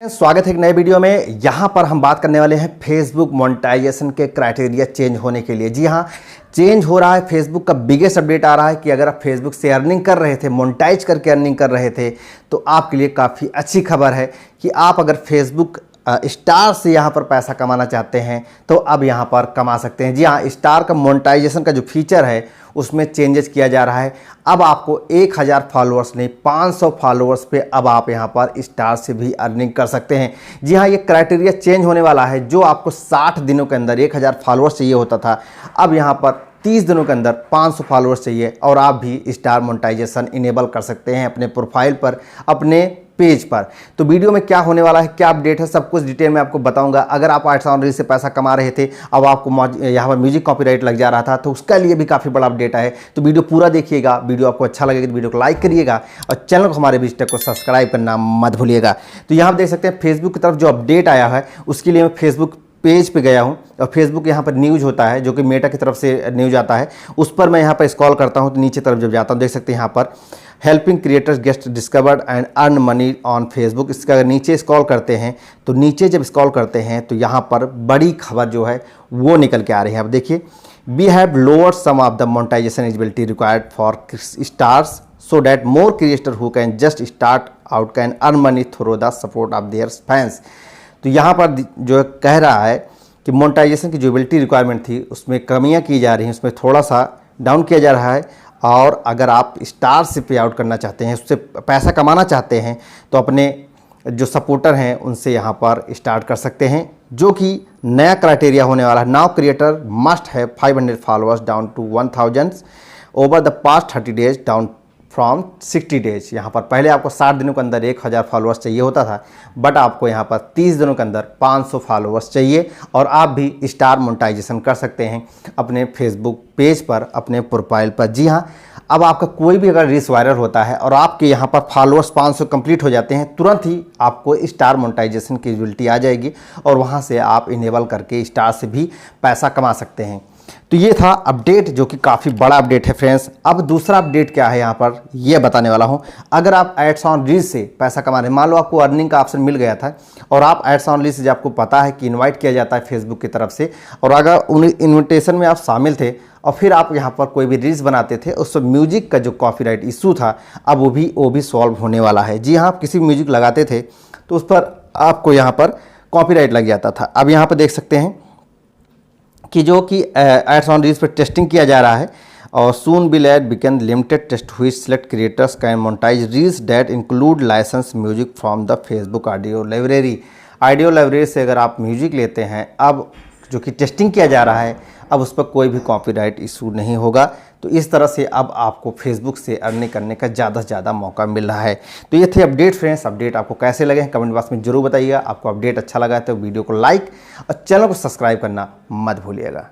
स्वागत है एक नए वीडियो में। यहाँ पर हम बात करने वाले हैं फेसबुक मोनेटाइजेशन के क्राइटेरिया चेंज होने के लिए। जी हाँ, चेंज हो रहा है। फेसबुक का बिगेस्ट अपडेट आ रहा है कि अगर आप फेसबुक से अर्निंग कर रहे थे, मोनेटाइज करके अर्निंग कर रहे थे, तो आपके लिए काफ़ी अच्छी खबर है कि आप अगर फेसबुक स्टार से यहाँ पर पैसा कमाना चाहते हैं तो अब यहाँ पर कमा सकते हैं। जी हाँ, स्टार का मोनेटाइजेशन का जो फीचर है उसमें चेंजेस किया जा रहा है। अब आपको 1000 फॉलोअर्स नहीं 500 फॉलोअर्स पे अब आप यहाँ पर स्टार से भी अर्निंग कर सकते हैं। जी हाँ, ये क्राइटेरिया चेंज होने वाला है। जो आपको 60 दिनों के अंदर 1000 फॉलोअर्स चाहिए होता था, अब यहाँ पर 30 दिनों के अंदर 500 फॉलोअर्स चाहिए और आप भी स्टार मोनेटाइजेशन इनेबल कर सकते हैं अपने प्रोफाइल पर, अपने पेज पर। तो वीडियो में क्या होने वाला है, क्या अपडेट है, सब कुछ डिटेल में आपको बताऊंगा। अगर आप एड्स ऑन रील से पैसा कमा रहे थे, अब आपको यहाँ पर म्यूजिक कॉपीराइट लग जा रहा था, तो उसका लिए भी काफ़ी बड़ा अपडेट है। तो वीडियो पूरा देखिएगा। वीडियो आपको अच्छा लगेगा तो वीडियो को लाइक करिएगा और चैनल को, हमारे विजिटर को सब्सक्राइब करना मत भूलिएगा। तो यहाँ आप देख सकते हैं फेसबुक की तरफ जो अपडेट आया है उसके लिए मैं फेसबुक पेज पे गया हूँ और फेसबुक यहाँ पर न्यूज़ होता है जो कि मेटा की तरफ से न्यूज़ आता है, उस पर मैं यहाँ पर स्क्रॉल करता हूँ तो नीचे तरफ जब जाता हूँ देख सकते हैं यहाँ पर helping creators get discovered and earn money on Facebook. इसका अगर नीचे स्क्रॉल करते हैं तो नीचे जब स्क्रॉल करते हैं तो यहाँ पर बड़ी खबर जो है वो निकल के आ रही है। अब देखिए, we have lower some of the monetisation eligibility required for stars so that more creators who can just start out can earn money through the support of their fans। तो यहाँ पर जो कह रहा है कि मोनेटाइजेशन की जो एलिजिबिलिटी रिक्वायरमेंट थी उसमें कमियाँ की जा रही हैं, उसमें थोड़ा सा डाउन किया जा रहा है। और अगर आप स्टार से पे आउट करना चाहते हैं, उससे पैसा कमाना चाहते हैं, तो अपने जो सपोर्टर हैं उनसे यहाँ पर स्टार्ट कर सकते हैं, जो कि नया क्राइटेरिया होने वाला है। Now creator must have 500 followers down to 1000 over the past 30 days down from 60 days. यहाँ पर पहले आपको 60 दिनों के अंदर 1000 फॉलोअर्स चाहिए होता था, बट आपको यहाँ पर 30 दिनों के अंदर 500 फॉलोअर्स चाहिए और आप भी स्टार मोनेटाइजेशन कर सकते हैं अपने फेसबुक पेज पर, अपने प्रोफाइल पर। जी हाँ, अब आपका कोई भी अगर रील्स वायरल होता है और आपके यहाँ पर फॉलोअर्स 500 कंप्लीट हो जाते हैं, तुरंत ही आपको स्टार मोनेटाइजेशन की एलिजिबिलिटी आ जाएगी और वहाँ से आप इनेबल करके स्टार से भी पैसा कमा सकते हैं। तो ये था अपडेट जो कि काफ़ी बड़ा अपडेट है फ्रेंड्स। अब दूसरा अपडेट क्या है यहाँ पर ये बताने वाला हूँ। अगर आप एड्स ऑन रील से पैसा कमा रहे हैं, मान लो आपको अर्निंग का ऑप्शन मिल गया था और आप एड्स ऑन रील से, आपको पता है कि इनवाइट किया जाता है फेसबुक की तरफ से, और अगर उन इन्विटेशन में आप शामिल थे और फिर आप यहाँ पर कोई भी रील्स बनाते थे, उस म्यूजिक का जो कॉपीराइट इशू था अब वो भी सॉल्व होने वाला है। जी हाँ, आप किसी म्यूजिक लगाते थे तो उस पर आपको यहाँ पर कॉपीराइट लग जाता था। अब यहाँ पर देख सकते हैं कि जो कि एड्स ऑन रील्स पर टेस्टिंग किया जा रहा है और soon will add begin limited test which select creators can monetize reels that include license music from the Facebook audio library. Audio library से अगर आप म्यूजिक लेते हैं, अब जो कि टेस्टिंग किया जा रहा है, अब उस पर कोई भी कॉपीराइट इशू नहीं होगा। तो इस तरह से अब आपको फेसबुक से अर्निंग करने का ज़्यादा से ज़्यादा मौका मिल रहा है। तो ये थे अपडेट फ्रेंड्स। अपडेट आपको कैसे लगे कमेंट बॉक्स में जरूर बताइएगा। आपको अपडेट अच्छा लगा तो वीडियो को लाइक और चैनल को सब्सक्राइब करना मत भूलिएगा।